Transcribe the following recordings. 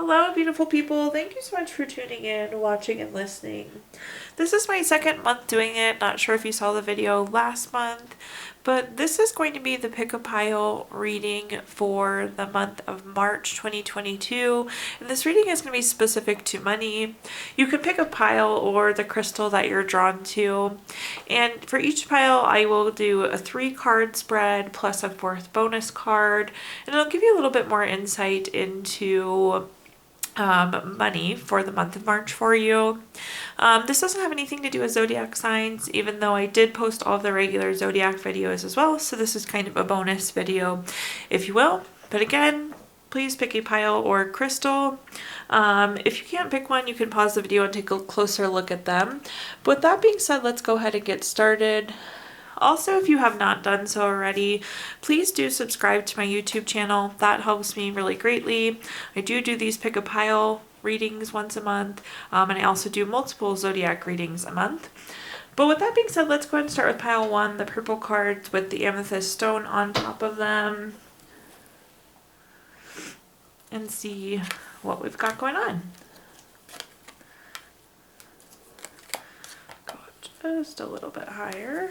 Hello, beautiful people. Thank you so much for tuning in, watching, and listening. This is my second month doing it. Not sure if you saw the video last month, but this is going to be the pick a pile reading for the month of March 2022. And this reading is going to be specific to money. You can pick a pile or the crystal that you're drawn to. And for each pile, I will do a 3-card spread plus a 4th bonus card. And it'll give you a little bit more insight into money for the month of March for you. This doesn't have anything to do with zodiac signs, even though I did post all of the regular zodiac videos as well. So this is kind of a bonus video, if you will. But again, please pick a pile or crystal. If you can't pick one, you can pause the video and take a closer look at them. But with that being said, let's go ahead and get started. Also, if you have not done so already, please do subscribe to my YouTube channel. That helps me really greatly. I do these pick a pile readings once a month, and I also do multiple zodiac readings a month. But with that being said, let's go ahead and start with pile 1, the purple cards with the amethyst stone on top of them, and see what we've got going on. Go just a little bit higher.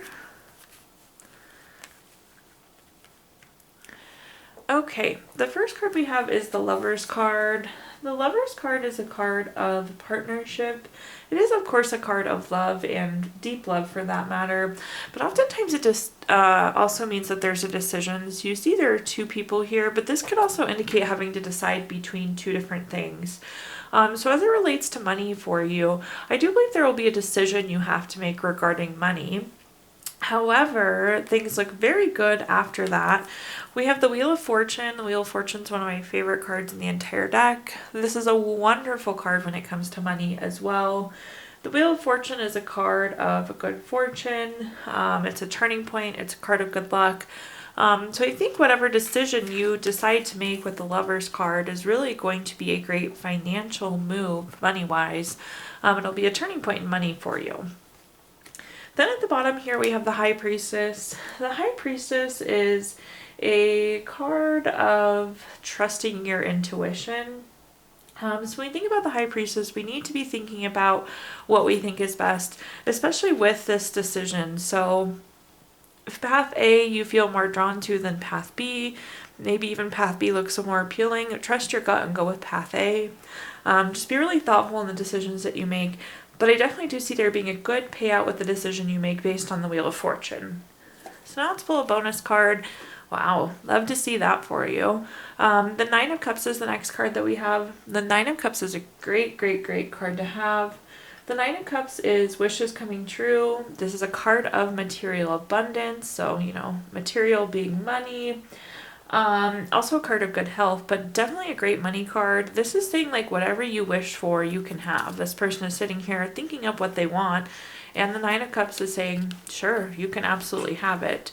Okay, the first card we have is the Lover's card. The Lover's card is a card of partnership. It is, of course, a card of love and deep love for that matter, but oftentimes it just also means that there's a decision. So you see there are 2 people here, but this could also indicate having to decide between 2 different things. So as it relates to money for you, I do believe there will be a decision you have to make regarding money. However, things look very good after that. We have the Wheel of Fortune. The Wheel of Fortune is one of my favorite cards in the entire deck. This is a wonderful card when it comes to money as well. The Wheel of Fortune is a card of good fortune. It's a turning point. It's a card of good luck. So I think whatever decision you decide to make with the Lover's card is really going to be a great financial move, money-wise. It'll be a turning point in money for you. Then at the bottom here we have the High Priestess. The High Priestess is a card of trusting your intuition. So when we think about the High Priestess, we need to be thinking about what we think is best, especially with this decision. So if path A you feel more drawn to than path B, maybe even path B looks more appealing, trust your gut and go with path A. Just be really thoughtful in the decisions that you make. But I definitely do see there being a good payout with the decision you make based on the Wheel of Fortune. So now let's pull a bonus card. Wow, love to see that for you. The 9 of Cups is the next card that we have. The 9 of Cups is a great card to have. The 9 of Cups is wishes coming true. This is a card of material abundance. So, material being money. Also a card of good health, but definitely a great money card. This is saying like whatever you wish for, you can have. This person is sitting here thinking up what they want, and the 9 of Cups is saying, sure, you can absolutely have it.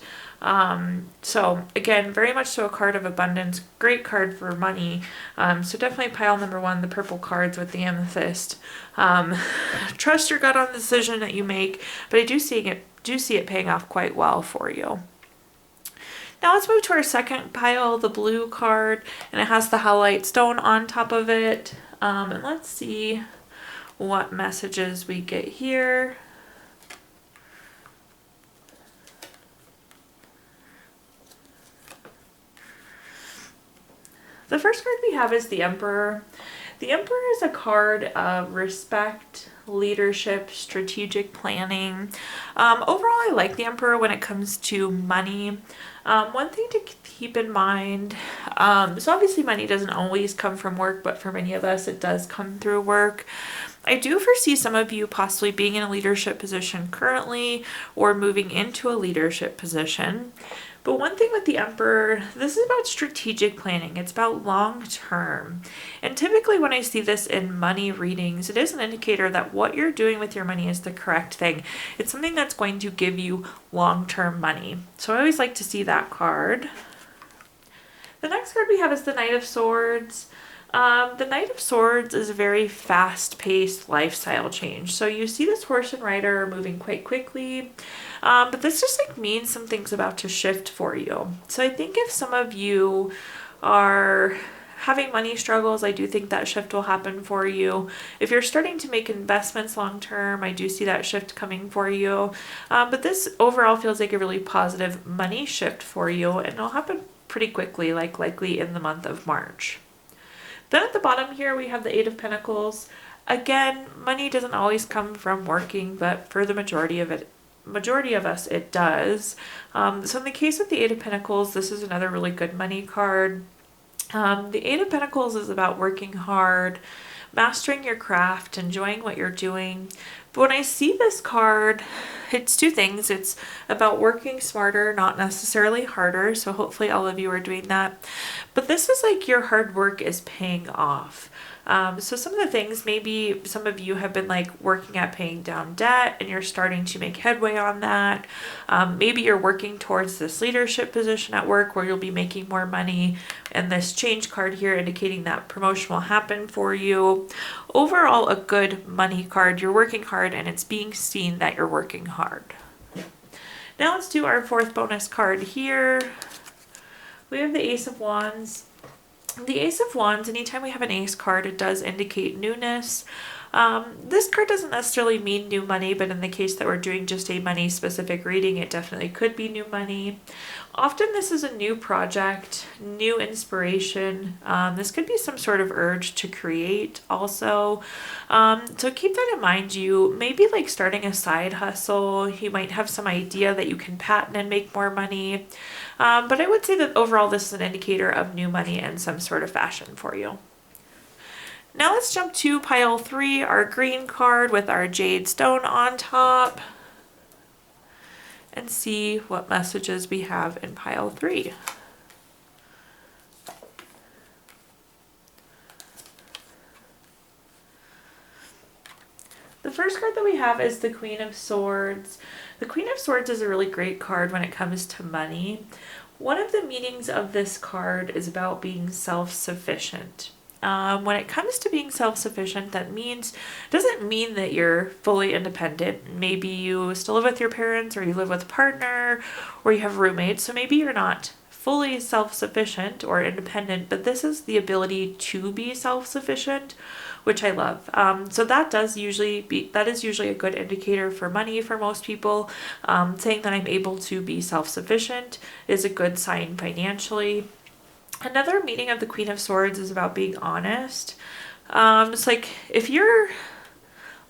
So again, very much so a card of abundance, great card for money. So definitely pile number 1, the purple cards with the amethyst. Trust your gut on the decision that you make, but I do see it paying off quite well for you. Now let's move to our second pile, the blue card, and it has the halite stone on top of it. And let's see what messages we get here. The first card we have is the Emperor. The Emperor is a card of respect, leadership, strategic planning. Overall, I like the Emperor when it comes to money. One thing to keep in mind, so obviously money doesn't always come from work, but for many of us it does come through work. I do foresee some of you possibly being in a leadership position currently or moving into a leadership position. But one thing with the Emperor, this is about strategic planning. It's about long term. And typically when I see this in money readings, it is an indicator that what you're doing with your money is the correct thing. It's something that's going to give you long-term money. So I always like to see that card. The next card we have is the Knight of Swords. The Knight of Swords is a very fast-paced lifestyle change. So you see this horse and rider moving quite quickly, but this just means something's about to shift for you. So I think if some of you are having money struggles, I do think that shift will happen for you. If you're starting to make investments long term, I do see that shift coming for you. But this overall feels like a really positive money shift for you, and it'll happen pretty quickly, like likely in the month of March. Then at the bottom here, we have the Eight of Pentacles. Again, money doesn't always come from working, but for the majority of us, it does. So in the case of the Eight of Pentacles, this is another really good money card. The Eight of Pentacles is about working hard, mastering your craft, enjoying what you're doing. But when I see this card, it's two things. It's about working smarter, not necessarily harder. So hopefully all of you are doing that. But this is like your hard work is paying off. So some of the things, maybe some of you have been like working at paying down debt and you're starting to make headway on that. Maybe you're working towards this leadership position at work where you'll be making more money, and this change card here indicating that promotion will happen for you. Overall, a good money card. You're working hard and it's being seen that you're working hard. Now let's do our fourth bonus card here. We have the Ace of Wands. The Ace of Wands, anytime we have an ace card, it does indicate newness. This card doesn't necessarily mean new money, but in the case that we're doing just a money specific reading, it definitely could be new money. Often this is a new project, new inspiration. This could be some sort of urge to create also. So keep that in mind. You may be like starting a side hustle. You might have some idea that you can patent and make more money. But I would say that overall this is an indicator of new money in some sort of fashion for you. Now let's jump to pile 3, our green card with our jade stone on top, and see what messages we have in pile 3. The first card that we have is the Queen of Swords. The Queen of Swords is a really great card when it comes to money. One of the meanings of this card is about being self-sufficient. When it comes to being self-sufficient, that doesn't mean that you're fully independent. Maybe you still live with your parents, or you live with a partner, or you have roommates. So maybe you're not fully self-sufficient or independent, but this is the ability to be self-sufficient, which I love. So that is usually a good indicator for money for most people. Saying that I'm able to be self-sufficient is a good sign financially. Another meaning of the Queen of Swords is about being honest. It's like if you're,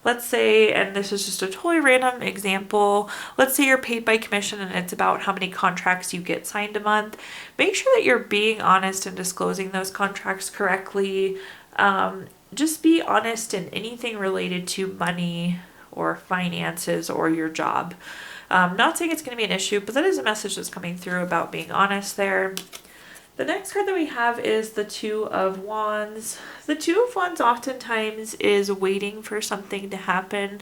let's say, and this is just a totally random example, let's say you're paid by commission and it's about how many contracts you get signed a month. Make sure that you're being honest and disclosing those contracts correctly. Just be honest in anything related to money or finances or your job. Not saying it's going to be an issue, but that is a message that's coming through about being honest there. The next card that we have is the Two of Wands. The Two of Wands oftentimes is waiting for something to happen.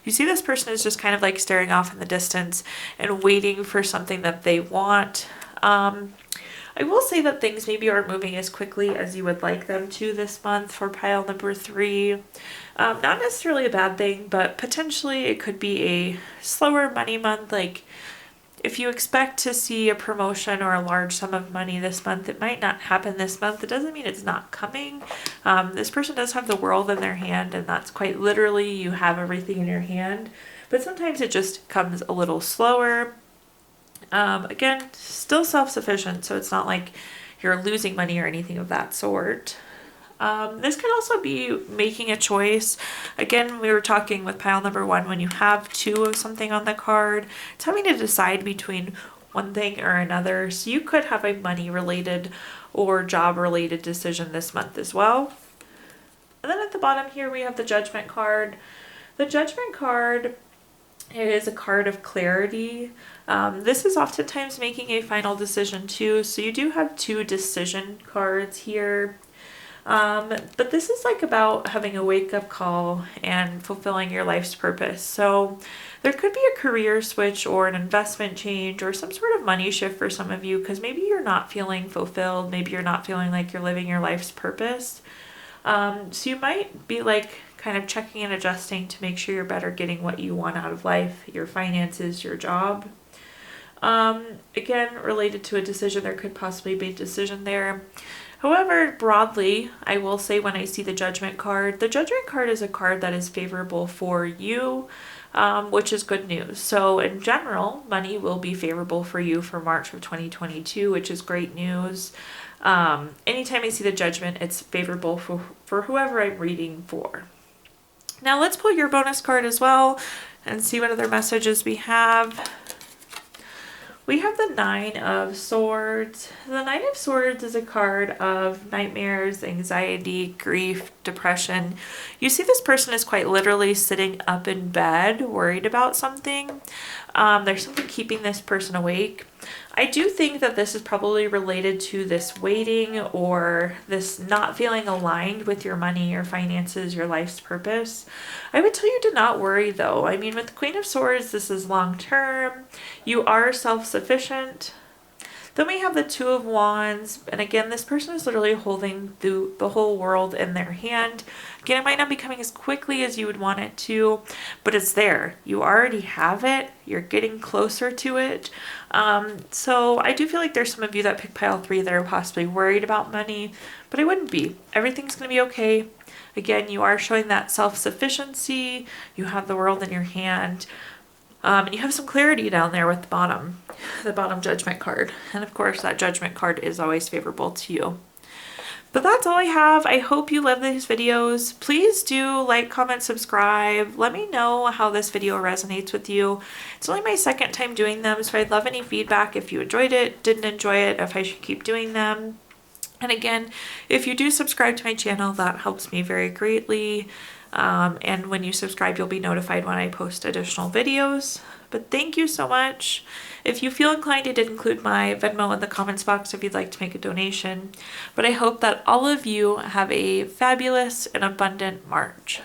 You see this person is just kind of like staring off in the distance and waiting for something that they want. I will say that things maybe aren't moving as quickly as you would like them to this month for pile number 3. Not necessarily a bad thing, but potentially it could be a slower money month. Like if you expect to see a promotion or a large sum of money this month, it might not happen this month. It doesn't mean it's not coming. This person does have the world in their hand, and that's quite literally you have everything in your hand. But sometimes it just comes a little slower. Again, still self-sufficient, so it's not like you're losing money or anything of that sort. This could also be making a choice. Again, we were talking with pile number 1, when you have 2 of something on the card, it's having to decide between one thing or another. So you could have a money-related or job-related decision this month as well. And then at the bottom here, we have the Judgment card. The Judgment card, it is a card of clarity. This is oftentimes making a final decision too. So you do have 2 decision cards here. But this is like about having a wake-up call and fulfilling your life's purpose. So there could be a career switch or an investment change or some sort of money shift for some of you, because maybe you're not feeling fulfilled. Maybe you're not feeling like you're living your life's purpose. So you might be like kind of checking and adjusting to make sure you're better getting what you want out of life, your finances, your job. Again, related to a decision, there could possibly be a decision there. However, broadly, I will say when I see the Judgment card, the Judgment card is a card that is favorable for you, which is good news. So, in general, money will be favorable for you for March of 2022, which is great news. Anytime I see the Judgment, it's favorable for whoever I'm reading for. Now, let's pull your bonus card as well and see what other messages we have. We have the Nine of Swords. The Nine of Swords is a card of nightmares, anxiety, grief, depression. You see this person is quite literally sitting up in bed, worried about something. There's something keeping this person awake. I do think that this is probably related to this waiting or this not feeling aligned with your money, your finances, your life's purpose. I would tell you to not worry though. I mean, with the Queen of Swords, this is long term. You are self-sufficient. Then we have the Two of Wands, and again, this person is literally holding the whole world in their hand. Again, it might not be coming as quickly as you would want it to, but it's there. You already have it. You're getting closer to it. So I do feel like there's some of you that pick pile 3 that are possibly worried about money, but I wouldn't be. Everything's going to be okay. Again, you are showing that self-sufficiency. You have the world in your hand. And you have some clarity down there with the bottom Judgment card. And of course, that Judgment card is always favorable to you. But that's all I have. I hope you love these videos. Please do like, comment, subscribe. Let me know how this video resonates with you. It's only my second time doing them, so I'd love any feedback if you enjoyed it, didn't enjoy it, if I should keep doing them. And again, if you do subscribe to my channel, that helps me very greatly. And when you subscribe, you'll be notified when I post additional videos. But thank you so much. If you feel inclined, I did include my Venmo in the comments box if you'd like to make a donation. But I hope that all of you have a fabulous and abundant March.